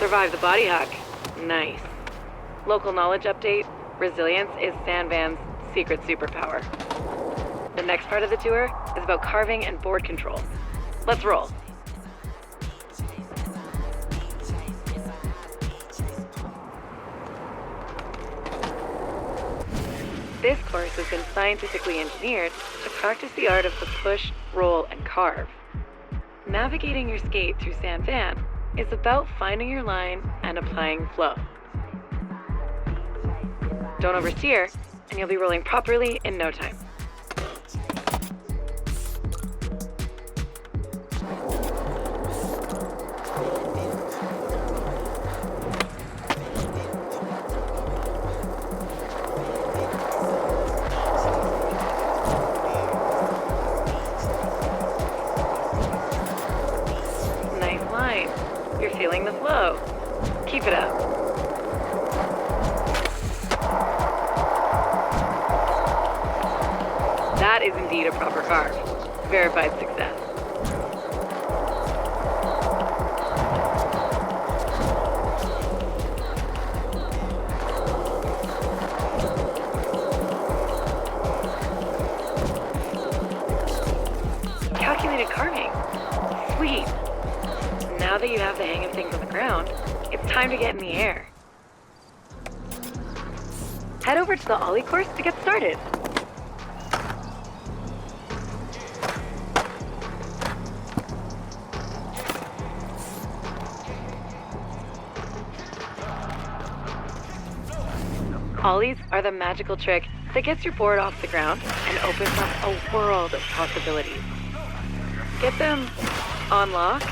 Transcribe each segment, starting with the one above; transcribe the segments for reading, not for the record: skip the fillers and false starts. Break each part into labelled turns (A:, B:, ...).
A: Survive the body hack. Nice. Local knowledge update. Resilience is Sandvan's secret superpower. The next part of the tour is about carving and board control. Let's roll. This course has been scientifically engineered to practice the art of the push, roll, and carve. Navigating your skate through Sandvan is about finding your line and applying flow. Don't oversteer, and you'll be rolling properly in no time. Nice line. You're feeling the flow. Keep it up. That is indeed a proper carve. Verified success. Calculated carving. Sweet. Now that you have the hang of things on the ground, it's time to get in the air. Head over to the Ollie course to get started. Ollies are the magical trick that gets your board off the ground and opens up a world of possibilities. Get them on lock,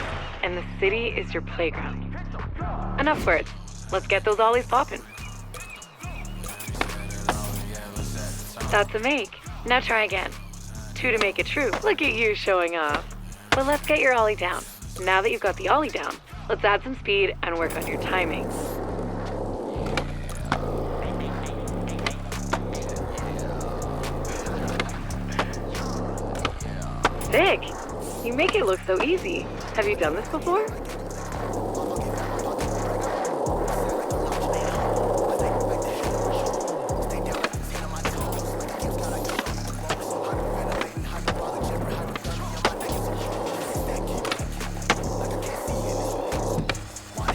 A: and the city is your playground. Enough words. Let's get those Ollies popping. That's a make. Now try again. 2 to make it true. Look at you showing off. But let's get your Ollie down. Now that you've got the Ollie down, let's add some speed and work on your timing. Sick! You make it look so easy. Have you done this before?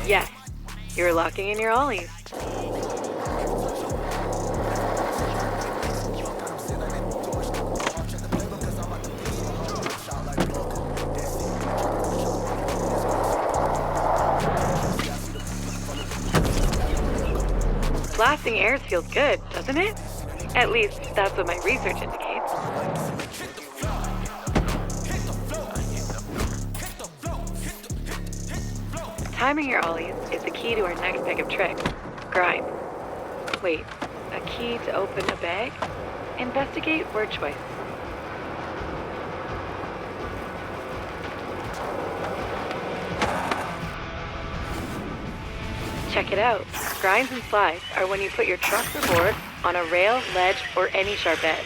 A: Yes, you're locking in your Ollies. Blasting airs feels good, doesn't it? At least, that's what my research indicates. Timing your Ollies is the key to our next bag of tricks. Grind. Wait, a key to open a bag? Investigate word choice. Check it out. Grinds and slides are when you put your truck or board on a rail, ledge, or any sharp edge.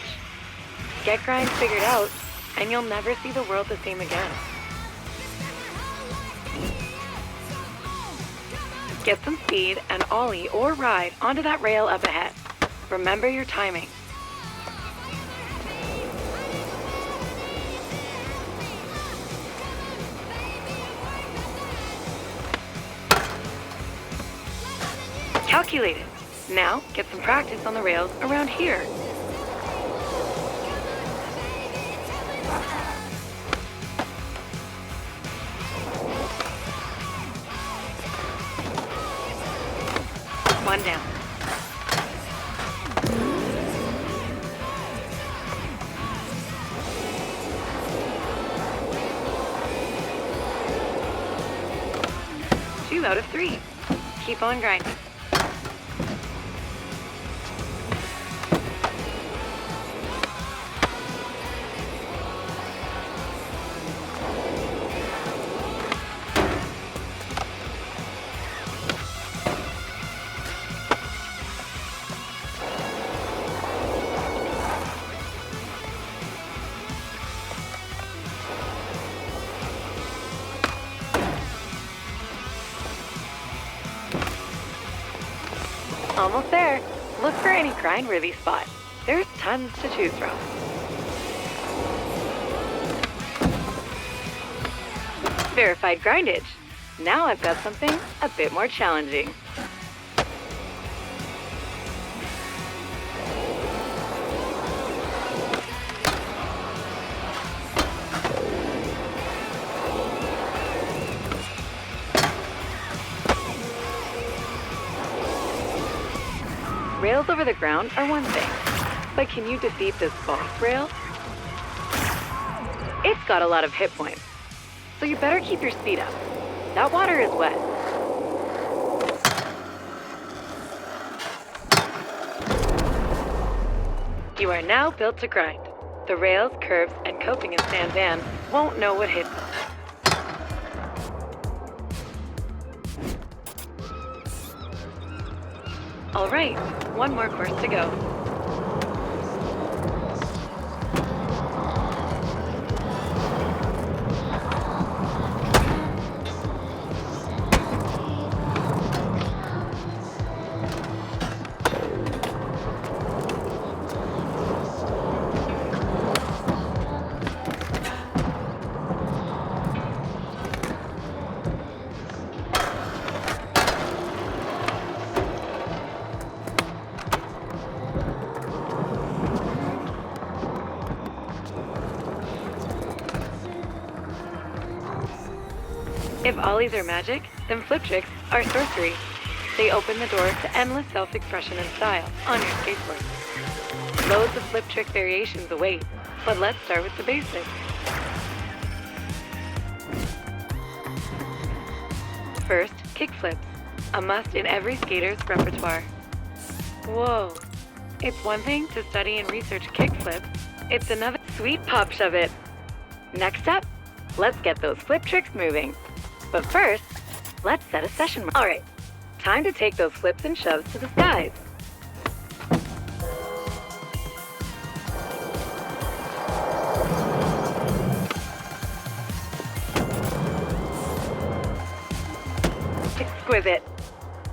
A: Get grinds figured out, and you'll never see the world the same again. Get some speed and ollie or ride onto that rail up ahead. Remember your timing. Calculated. Now, get some practice on the rails around here. One down. Two out of three. Keep on grinding. Almost there. Look for any grind-worthy spot. There's tons to choose from. Verified grindage. Now I've got something a bit more challenging. Rails over the ground are one thing, but can you defeat this boss rail? It's got a lot of hit points, so you better keep your speed up. That water is wet. You are now built to grind. The rails, curves, and coping in San Van won't know what hit them. All right, one more course to go. If ollies are magic, then flip tricks are sorcery. They open the door to endless self-expression and style on your skateboard. Loads of flip trick variations await, but let's start with the basics. First, kick flips, a must in every skater's repertoire. Whoa, it's one thing to study and research kick flips, it's another sweet pop shove it. Next up, let's get those flip tricks moving. But first, let's set a session. All right, time to take those flips and shoves to the skies. Exquisite.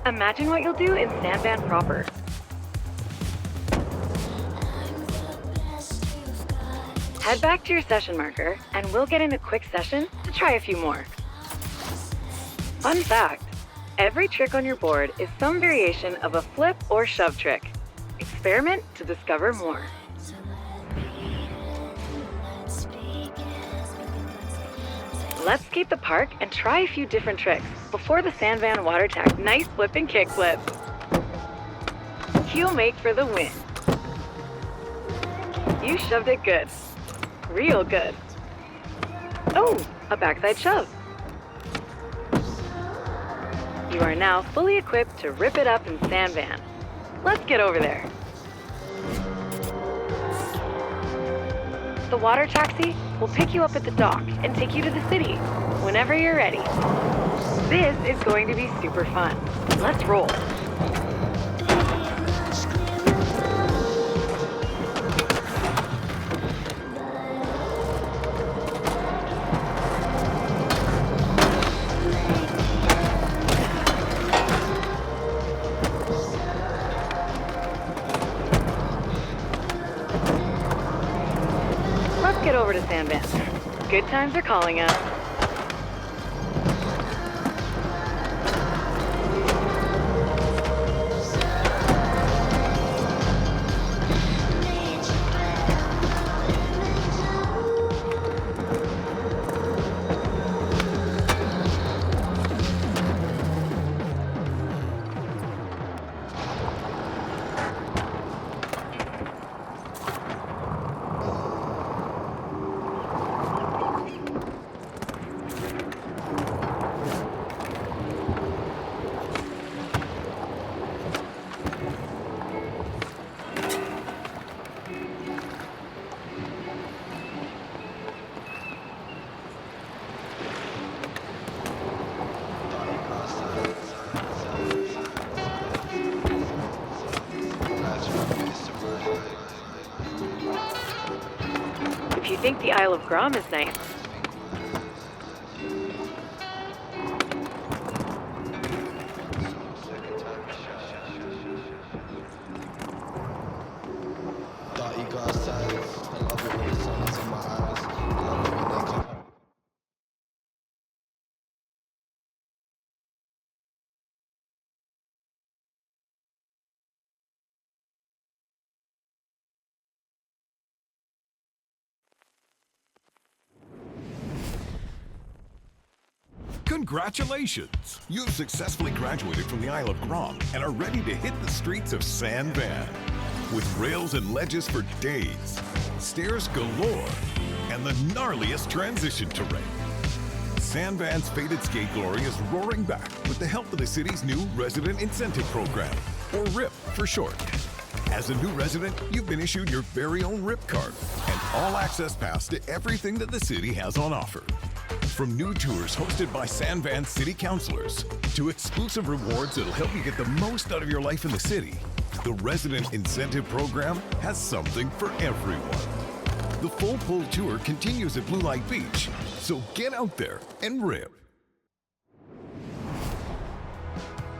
A: Imagine what you'll do in San Van proper. Head back to your session marker, and we'll get in a quick session to try a few more. Fun fact, every trick on your board is some variation of a flip or shove trick. Experiment to discover more. Let's skate the park and try a few different tricks before the San Van water tack. Nice flip and kick flip. Heel make for the win. You shoved it good. Real good. Oh, a backside shove. You are now fully equipped to rip it up in San Van. Let's get over there. The water taxi will pick you up at the dock and take you to the city whenever you're ready. This is going to be super fun. Let's roll. Get over to San Van. Good times are calling us. If you think the Isle of Grom is nice,
B: Go outside. I love it when the sun is in my eyes. I love it when they come.
C: Congratulations! You've successfully graduated from the Isle of Grom and are ready to hit the streets of San Van. With rails and ledges for days, stairs galore, and the gnarliest transition terrain. San Van's faded skate glory is roaring back with the help of the city's new Resident Incentive Program, or RIP for short. As a new resident, you've been issued your very own RIP card and all access pass to everything that the city has on offer. From new tours hosted by San Van city councilors to exclusive rewards that'll help you get the most out of your life in the city, the Resident Incentive Program has something for everyone. The full pull tour continues at Blue Light Beach, so get out there and rip.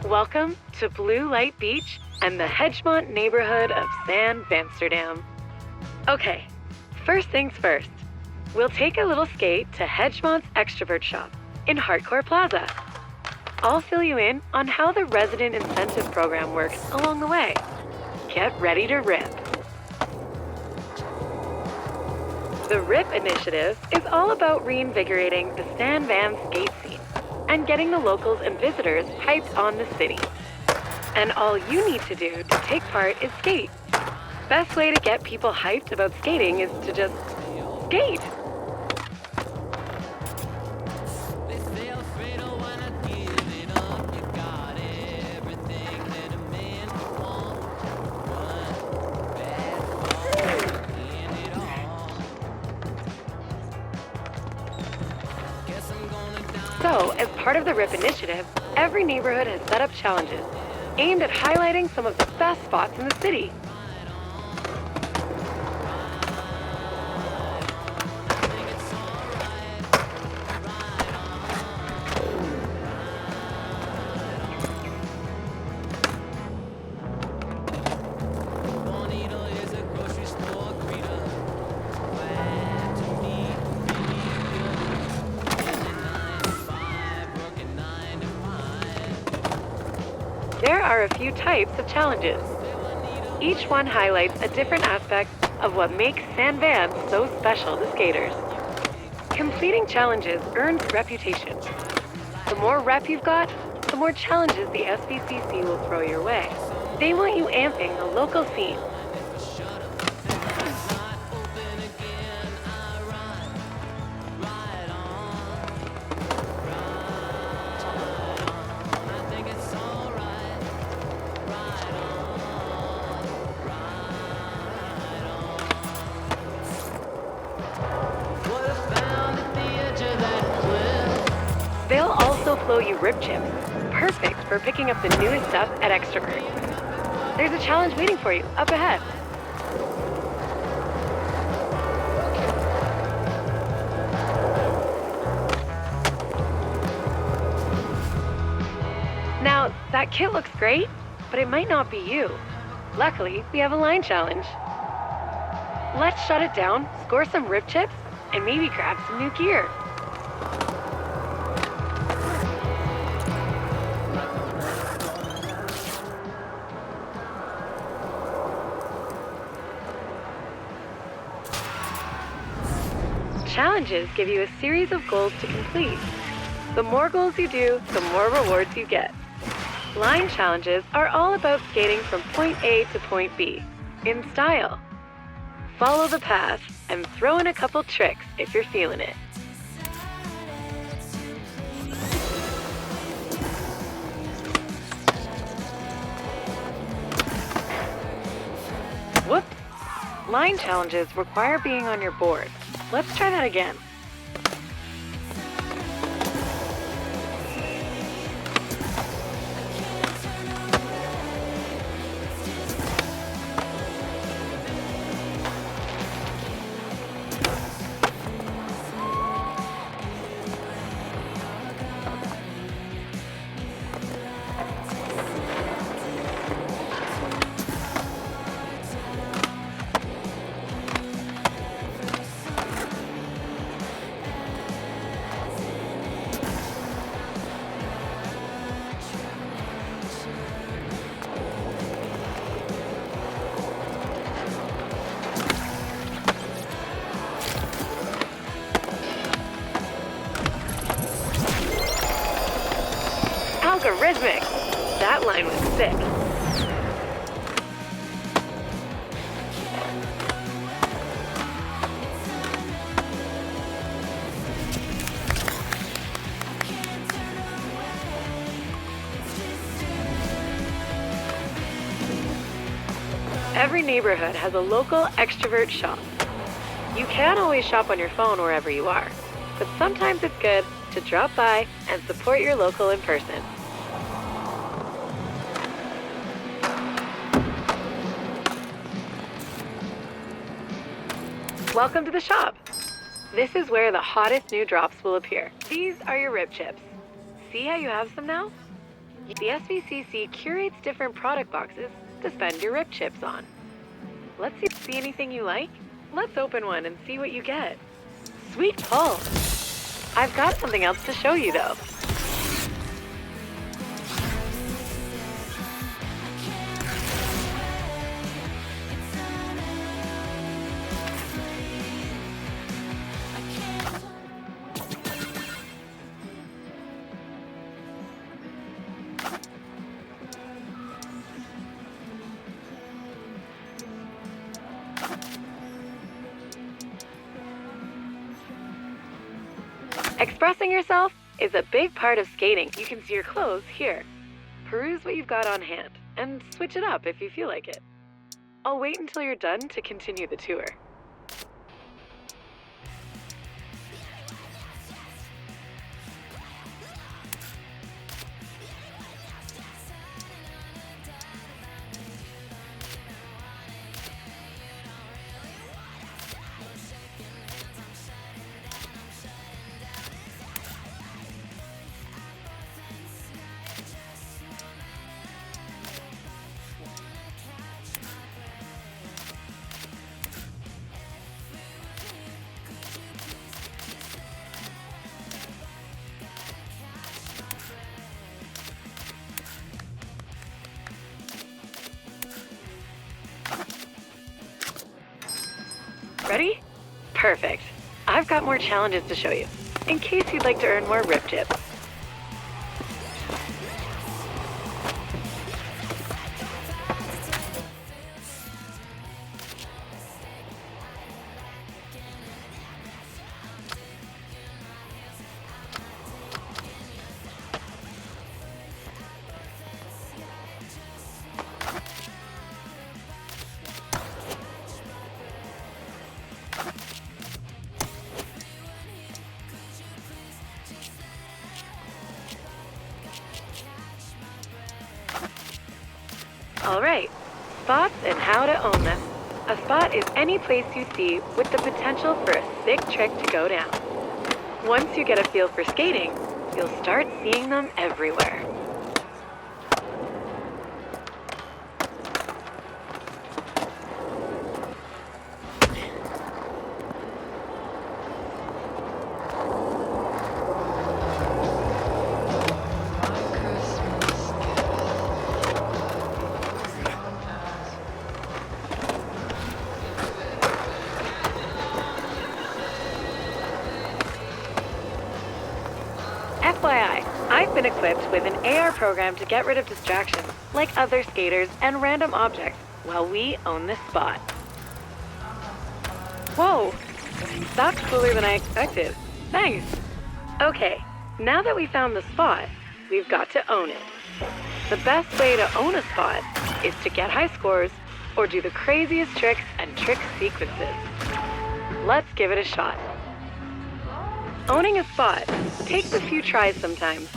A: Welcome to Blue Light Beach and the Hedgemont neighborhood of San Vansterdam. Okay, first things first. We'll take a little skate to Hedgemont's Extrovert Shop in Hardcore Plaza. I'll fill you in on how the Resident Incentive Program works along the way. Get ready to rip. The RIP initiative is all about reinvigorating the San Van skate scene and getting the locals and visitors hyped on the city. And all you need to do to take part is skate. Best way to get people hyped about skating is to just skate. So, as part of the RIP initiative, every neighborhood has set up challenges aimed at highlighting some of the best spots in the city. There are a few types of challenges. Each one highlights a different aspect of what makes San Van so special to skaters. Completing challenges earns reputation. The more rep you've got, the more challenges the SVCC will throw your way. They want you amping the local scene. They'll also flow you rip chips, perfect for picking up the newest stuff at Extrovert. There's a challenge waiting for you up ahead. Now, that kit looks great, but it might not be you. Luckily, we have a line challenge. Let's shut it down, score some rip chips, and maybe grab some new gear. Challenges give you a series of goals to complete. The more goals you do, the more rewards you get. Line challenges are all about skating from point A to point B, in style. Follow the path and throw in a couple tricks if you're feeling it. Whoops! Line challenges require being on your board. Let's try that again. Cosmic! That line was sick. Every neighborhood has a local extrovert shop. You can always shop on your phone wherever you are, but sometimes it's good to drop by and support your local in person. Welcome to the shop. This is where the hottest new drops will appear. These are your rib chips. See how you have some now? The SVCC curates different product boxes to spend your rib chips on. Let's see anything you like? Let's open one and see what you get. Sweet pull. I've got something else to show you though. Expressing yourself is a big part of skating. You can see your clothes here. Peruse what you've got on hand and switch it up if you feel like it. I'll wait until you're done to continue the tour. Ready? Perfect. I've got more challenges to show you, in case you'd like to earn more rib chips. All right, spots and how to own them. A spot is any place you see with the potential for a sick trick to go down. Once you get a feel for skating, you'll start seeing them everywhere. FYI, I've been equipped with an AR program to get rid of distractions, like other skaters and random objects, while we own this spot. Whoa, that's cooler than I expected. Thanks. Okay, now that we found the spot, we've got to own it. The best way to own a spot is to get high scores or do the craziest tricks and trick sequences. Let's give it a shot. Owning a spot takes a few tries sometimes.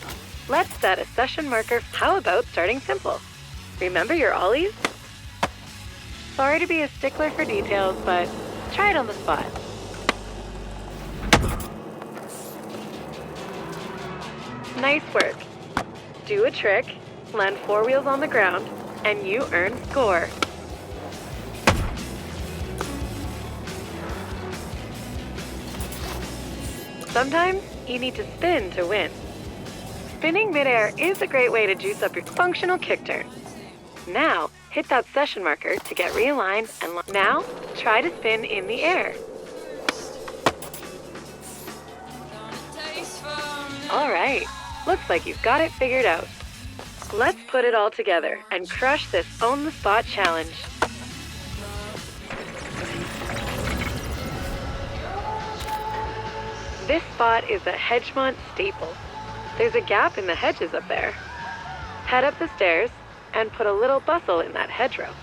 A: Let's set a session marker. How about starting simple? Remember your ollies? Sorry to be a stickler for details, but try it on the spot. Nice work. Do a trick, land 4 wheels on the ground, and you earn score. Sometimes you need to spin to win. Spinning midair is a great way to juice up your functional kick turn. Now, hit that session marker to get realigned and now try to spin in the air. All right, looks like you've got it figured out. Let's put it all together and crush this Own the Spot challenge. This spot is a Hedgemont staple. There's a gap in the hedges up there. Head up the stairs and put a little bustle in that hedgerow.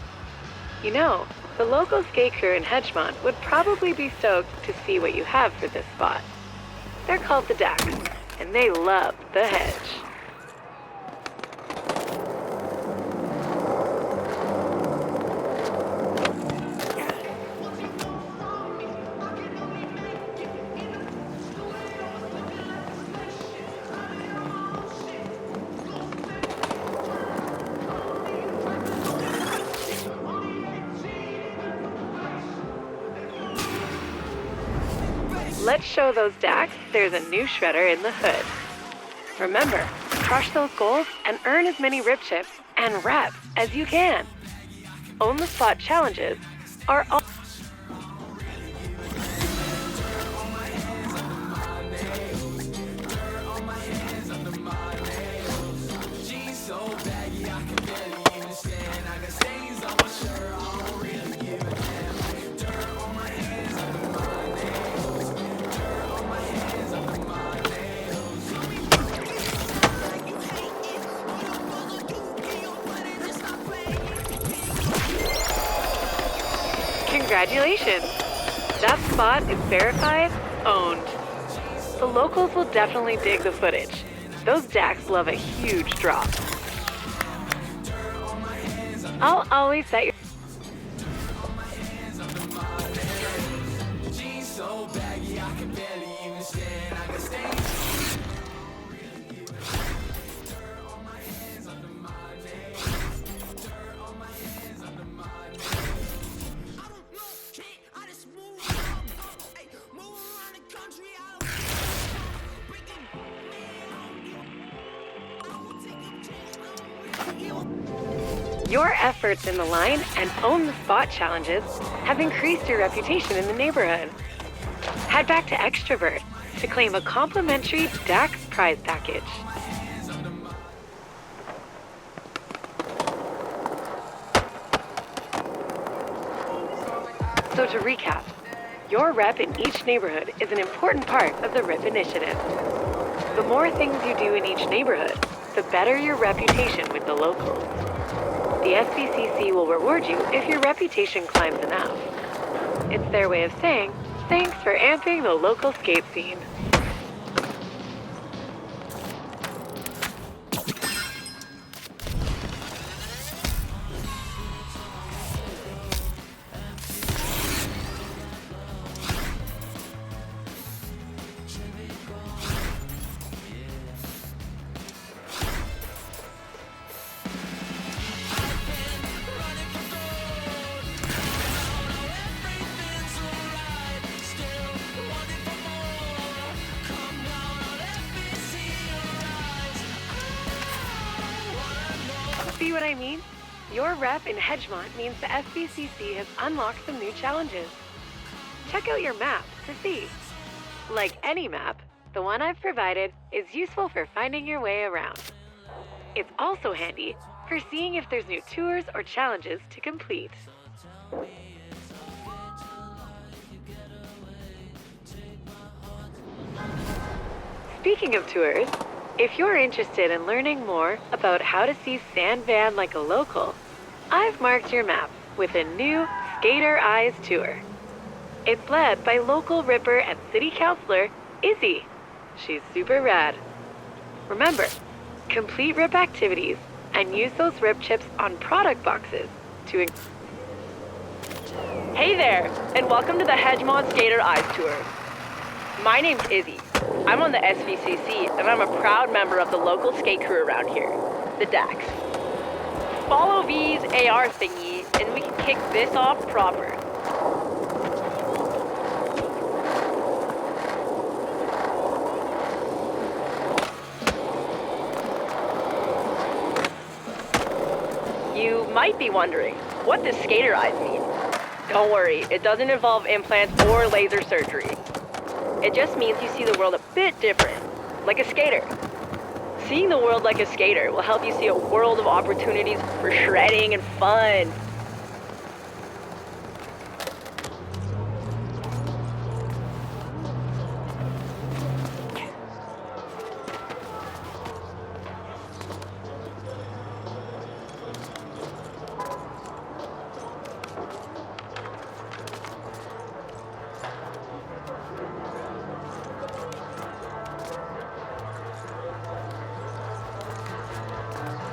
A: You know, the local skate crew in Hedgemont would probably be stoked to see what you have for this spot. They're called the Dax, and they love the hedge. Let's show those Dax there's a new shredder in the hood. Remember, crush those goals and earn as many rip chips and reps as you can. Own the Spot challenges are all... Congratulations! That spot is verified, owned. The locals will definitely dig the footage. Those Dax love a huge drop. I'll always set your... Your efforts in the line and Own the Spot challenges have increased your reputation in the neighborhood. Head back to Extrovert to claim a complimentary Dax prize package. So to recap, your rep in each neighborhood is an important part of the RIP initiative. The more things you do in each neighborhood, the better your reputation with the locals. The SBCC will reward you if your reputation climbs enough. It's their way of saying, thanks for amping the local skate scene. See what I mean? Your rep in Hedgemont means the SBCC has unlocked some new challenges. Check out your map to see. Like any map, the one I've provided is useful for finding your way around. It's also handy for seeing if there's new tours or challenges to complete. Speaking of tours, if you're interested in learning more about how to see San Van like a local, I've marked your map with a new Skater Eyes tour. It's led by local ripper and city councilor, Izzy. She's super rad. Remember, complete RIP activities and use those RIP chips on product boxes to...
D: Hey there, and welcome to the Hedgemont Skater Eyes Tour. My name's Izzy. I'm on the SVCC, and I'm a proud member of the local skate crew around here, the Dax. Follow V's AR thingy, and we can kick this off proper. You might be wondering, what does skater eyes mean? Don't worry, it doesn't involve implants or laser surgery. It just means you see the world a bit different, like a skater. Seeing the world like a skater will help you see a world of opportunities for shredding and fun.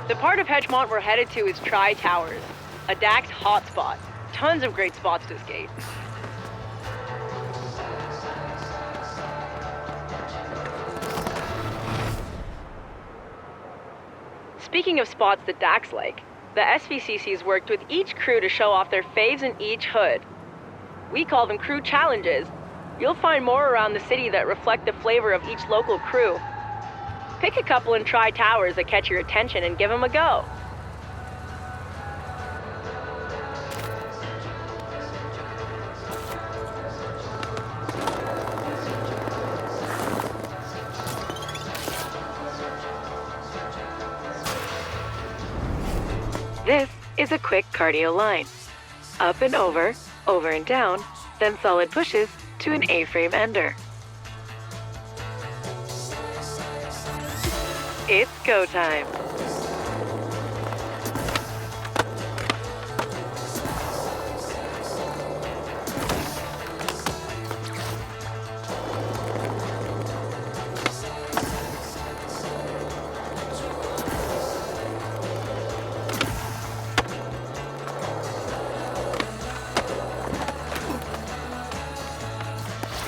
D: The part of Hedgemont we're headed to is Tri Towers, a Dax hotspot. Tons of great spots to skate. Speaking of spots that Dax like, the SVCC's worked with each crew to show off their faves in each hood. We call them crew challenges. You'll find more around the city that reflect the flavor of each local crew. Pick a couple in Tri Towers that catch your attention and give them a go.
A: This is a quick cardio line. Up and over and down, then solid pushes to an A-frame ender. It's go time.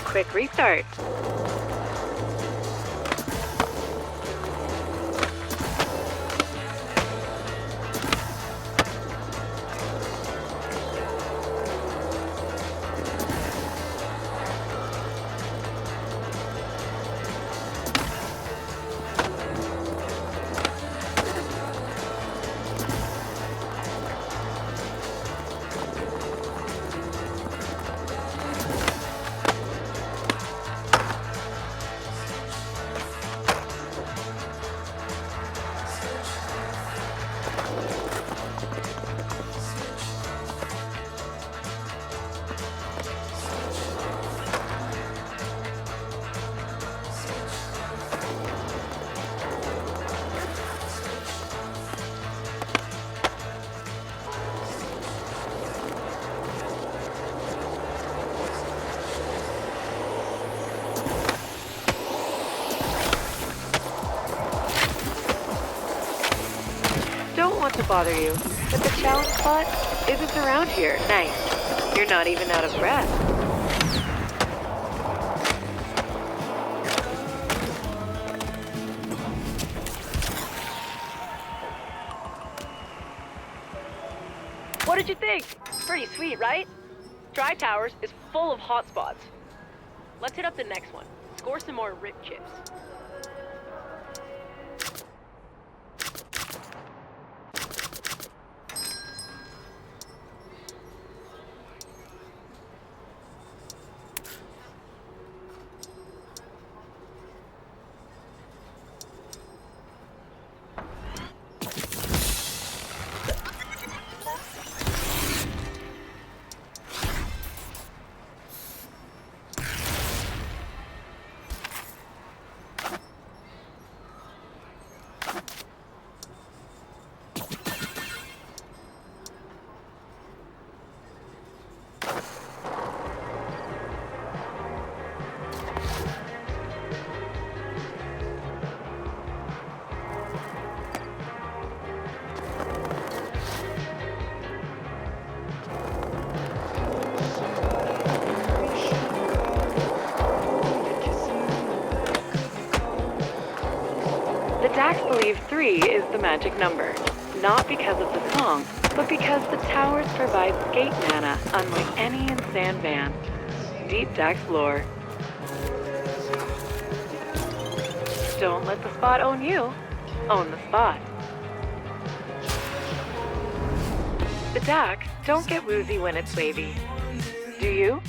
A: Quick restart. Want to bother you, but the challenge spot isn't around here. Nice. You're not even out of breath.
D: What did you think? Pretty sweet, right? Tri Towers is full of hot spots. Let's hit up the next one. Score some more rip chips.
A: Dax believes 3 is the magic number, not because of the song, but because the towers provide skate mana unlike any in San Van. Deep Dax lore. Don't let the spot own you. Own the spot. The Dax don't get woozy when it's wavy. Do you?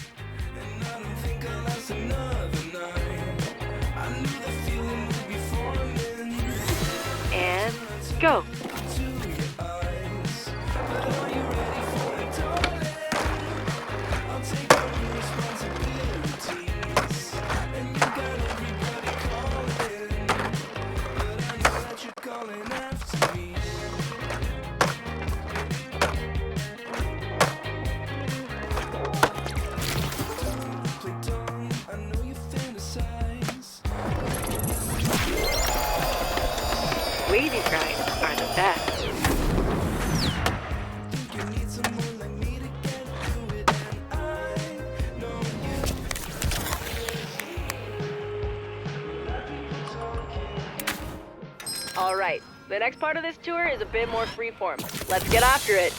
A: go. Wavy grinds are the best.
D: All right, the next part of this tour is a bit more freeform. Let's get after it.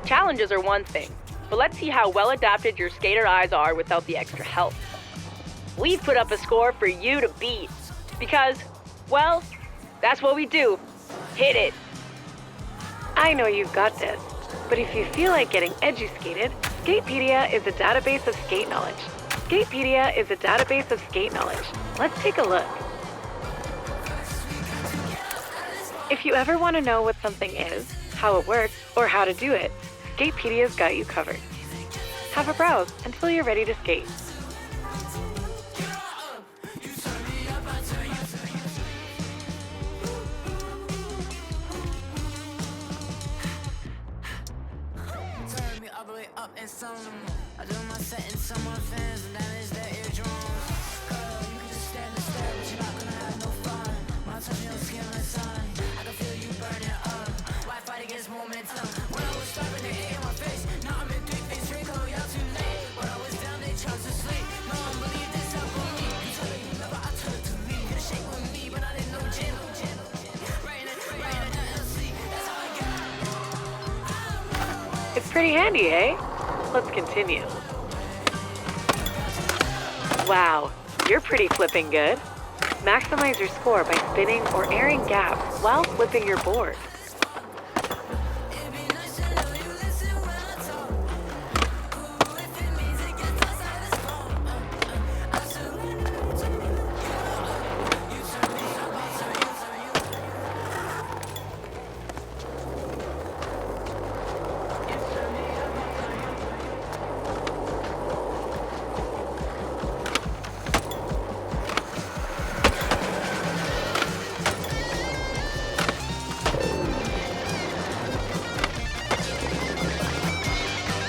D: Challenges are one thing, but let's see how well adapted your skater eyes are without the extra help. We've put up a score for you to beat, because, well, that's what we do. Hit it.
A: I know you've got this, but if you feel like getting edu-skated, Skatepedia is a database of skate knowledge. Skatepedia is a database of skate knowledge. Let's take a look. If you ever want to know what something is, how it works, or how to do it, Skatepedia's got you covered. Have a browse until you're ready to skate.
E: Turn me all the way up and sound them. I do my settings on my fans and that is their eardrums. Girl, you can just stand and stare, but you're not gonna have no fun. When I touch your skin like sun, I can feel you burning up. Why fight against momentum? When I was starving, they ate in my face. Now I'm in three face, drink, oh, y'all too late. When I was down, they tried to sleep. No one believed this up on me. You told me you never, I told it to me. You could shake with me, but I didn't know gin. Right in the LC, that's all I got.
A: It's pretty handy, eh? Let's continue. Wow, you're pretty flipping good. Maximize your score by spinning or airing gaps while flipping your board.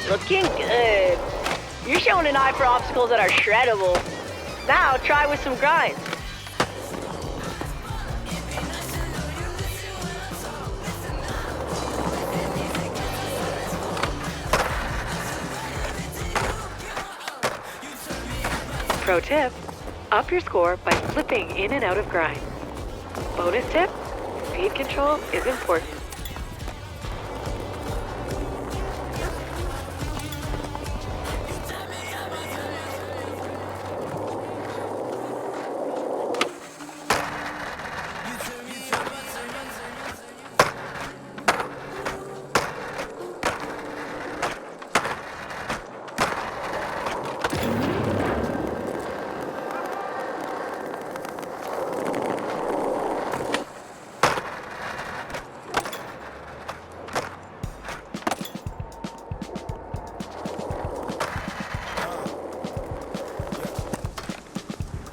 D: Looking good. You're showing an eye for obstacles that are shreddable. Now try with some grinds.
A: Pro tip, up your score by flipping in and out of grinds. Bonus tip, speed control is important.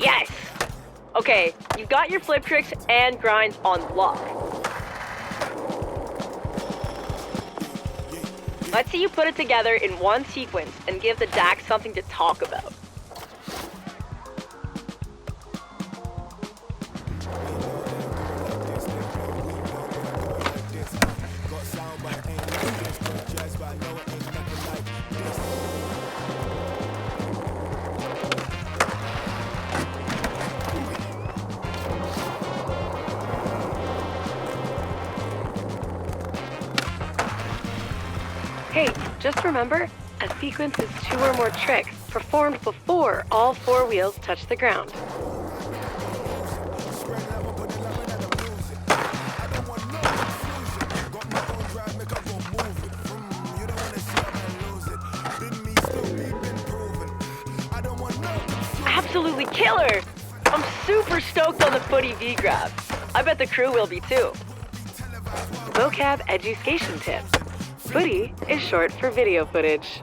D: Yes! Okay, you've got your flip tricks and grinds on lock. Let's see you put it together in one sequence and give the DAX something to talk about.
A: Just remember, a sequence is 2 or more tricks performed before all 4 wheels touch the ground.
D: Absolutely killer! I'm super stoked on the footy V-grab. I bet the crew will be too.
A: Vocab education tip. Footy is short for video footage.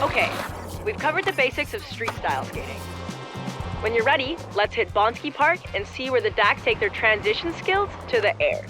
D: Okay, we've covered the basics of street-style skating. When you're ready, let's hit Bonsky Park and see where the Dax take their transition skills to the air.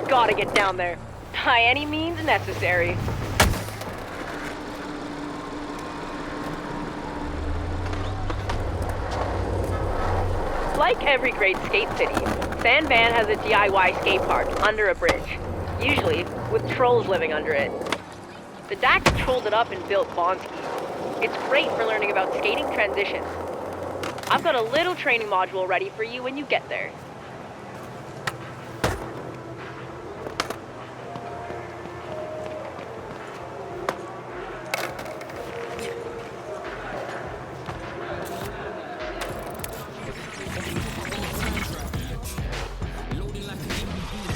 D: Gotta get down there, by any means necessary. Like every great skate city, San Van has a DIY skate park under a bridge, usually with trolls living under it. The Dax trolled it up and built Bonsky. It's great for learning about skating transitions. I've got a little training module ready for you when you get there.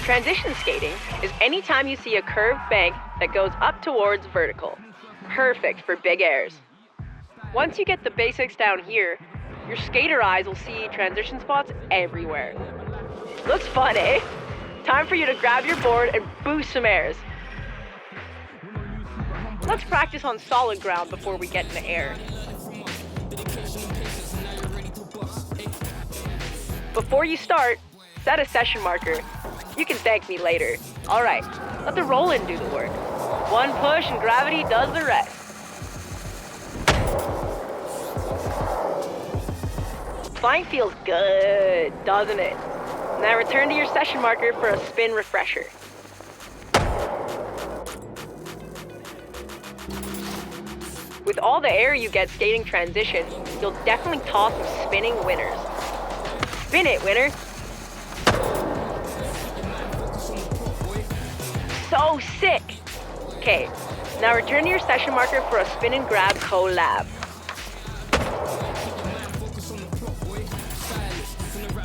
D: Transition skating is any time you see a curved bank that goes up towards vertical. Perfect for big airs. Once you get the basics down here, your skater eyes will see transition spots everywhere. Looks fun, eh? Time for you to grab your board and boost some airs. Let's practice on solid ground before we get in the air. Before you start, set a session marker. You can thank me later. All right, let the roll-in do the work. One push and gravity does the rest. Flying feels good, doesn't it? Now return to your session marker for a spin refresher. With all the air you get skating transition, you'll definitely toss some spinning winners. Spin it, winner! So sick! Okay, now return to your session marker for a spin and grab collab.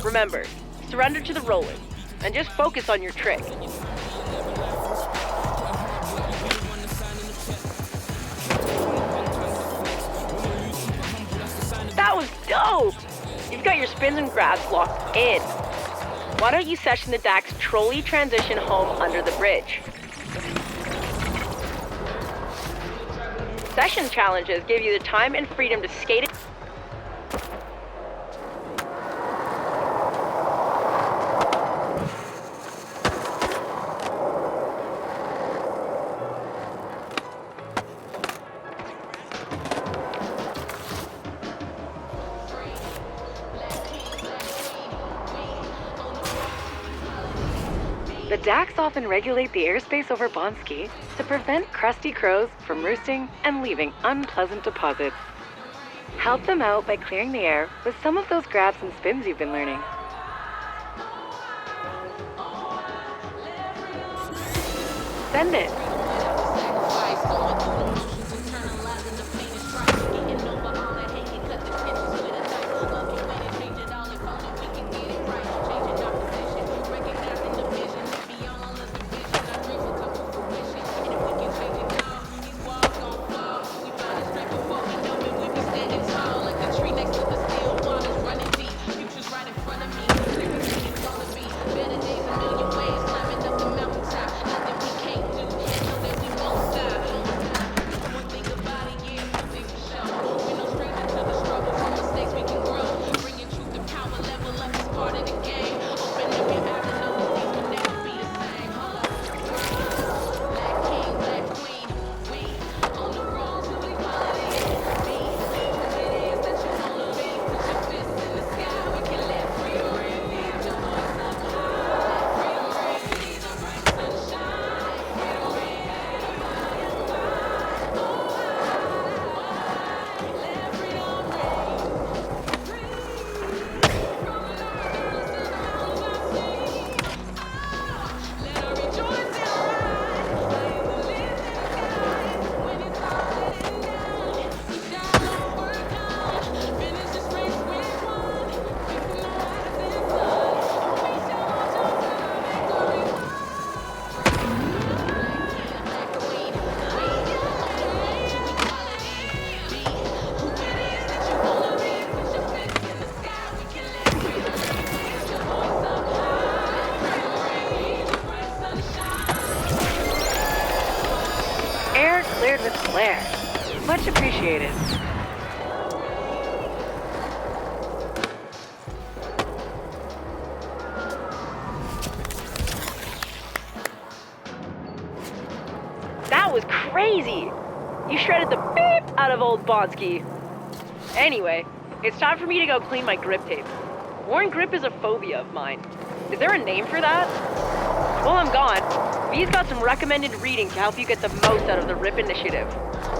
D: Remember, surrender to the roll-in, and just focus on your trick. That was dope! You've got your spins and grabs locked in. Why don't you session the Dax trolley transition home under the bridge? Session challenges give you the time and freedom to skate it.
A: The Dax often regulate the airspace over Bonsky to prevent crusty crows from roosting and leaving unpleasant deposits. Help them out by clearing the air with some of those grabs and spins you've been learning. Send it. Cleared with flair. Much appreciated.
D: That was crazy! You shredded the beep out of old Bonsky. Anyway, it's time for me to go clean my grip tape. Worn grip is a phobia of mine. Is there a name for that? While I'm gone, V's got some recommended reading to help you get the most out of the RIP initiative.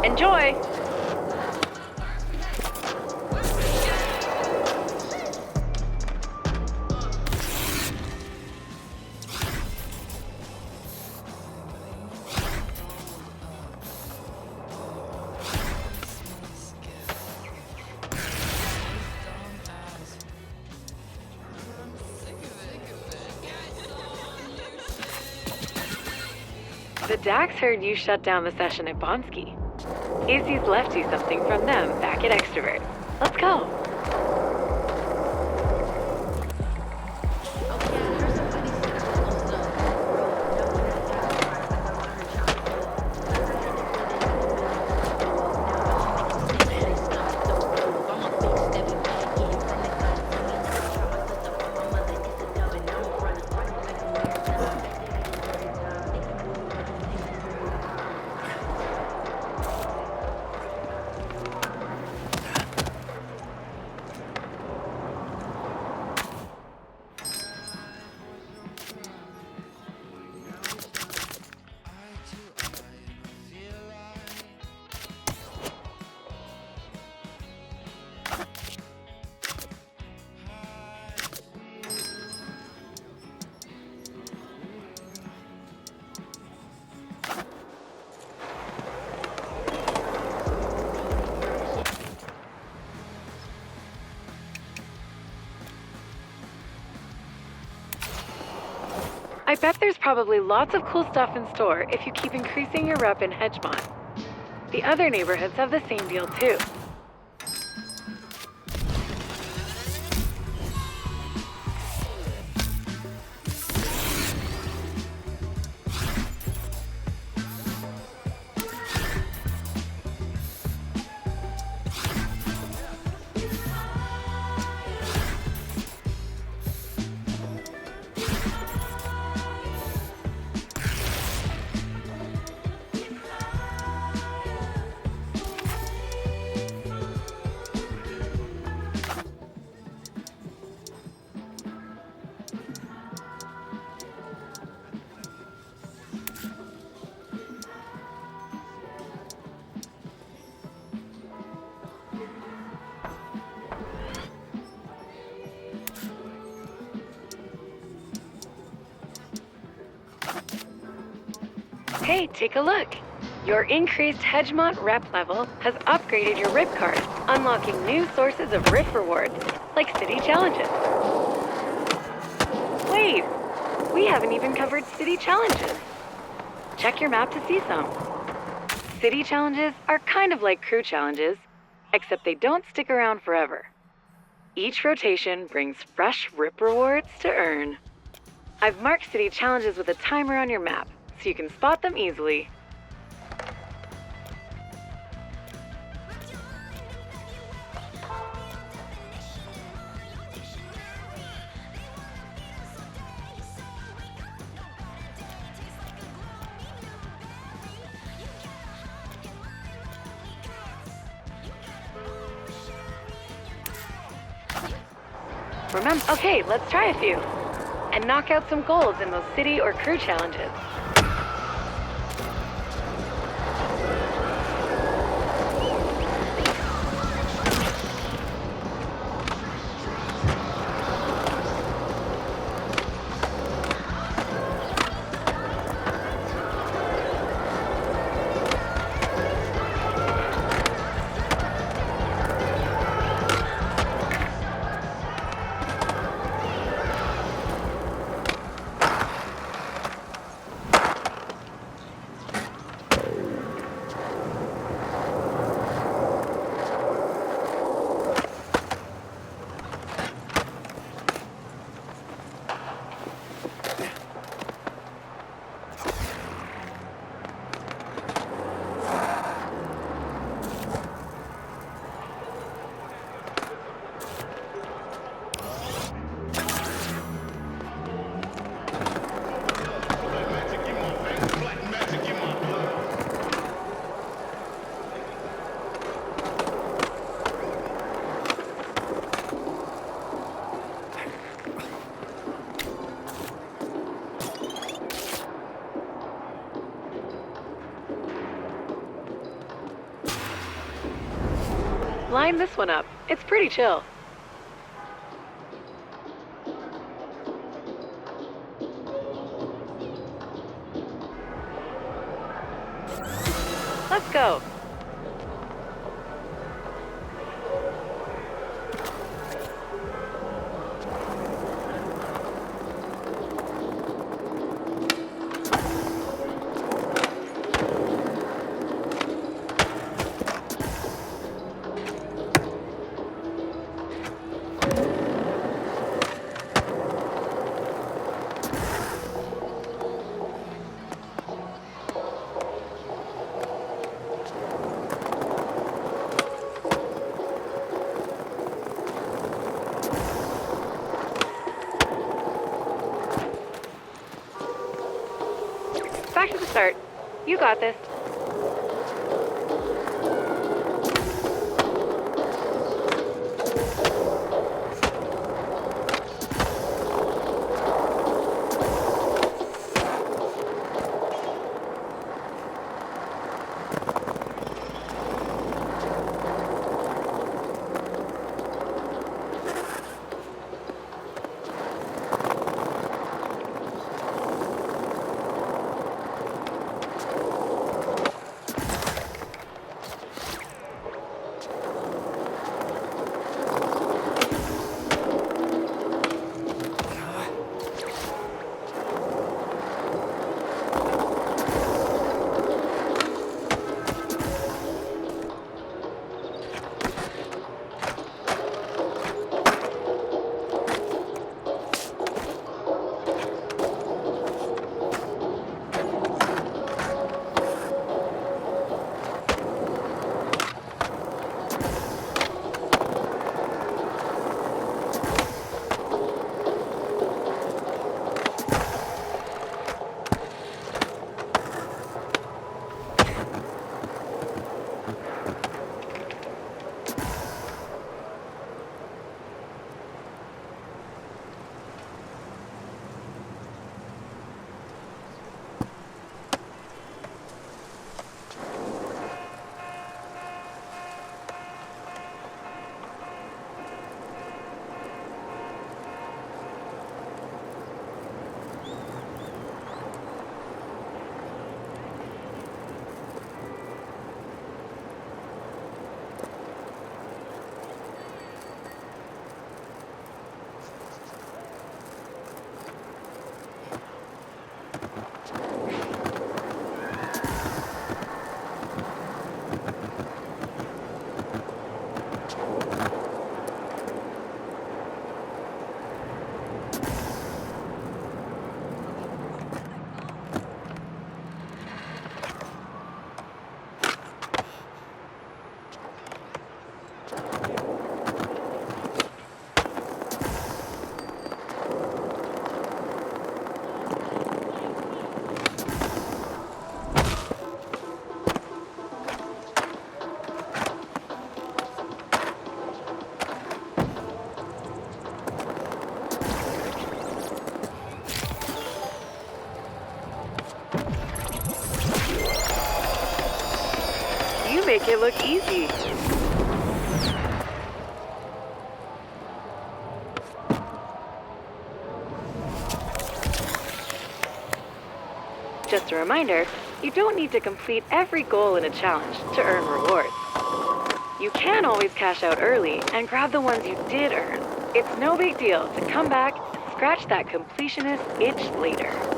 D: Enjoy!
A: The Dax heard you shut down the session at Bonsky. Izzy's left you something from them back at Extrovert. Let's go. I bet there's probably lots of cool stuff in store if you keep increasing your rep in Hedgemont. The other neighborhoods have the same deal too. Hey, take a look. Your increased Hedgemont rep level has upgraded your RIP card, unlocking new sources of RIP rewards, like city challenges. Wait, we haven't even covered city challenges. Check your map to see some. City challenges are kind of like crew challenges, except they don't stick around forever. Each rotation brings fresh RIP rewards to earn. I've marked city challenges with a timer on your map, so you can spot them easily. Remember, okay, let's try a few. And knock out some goals in those city or crew challenges. Line this one up. It's pretty chill. Let's go. Back to the start. You got this. make it look easy. Just a reminder, you don't need to complete every goal in a challenge to earn rewards. You can always cash out early and grab the ones you did earn. It's no big deal to come back and scratch that completionist itch later.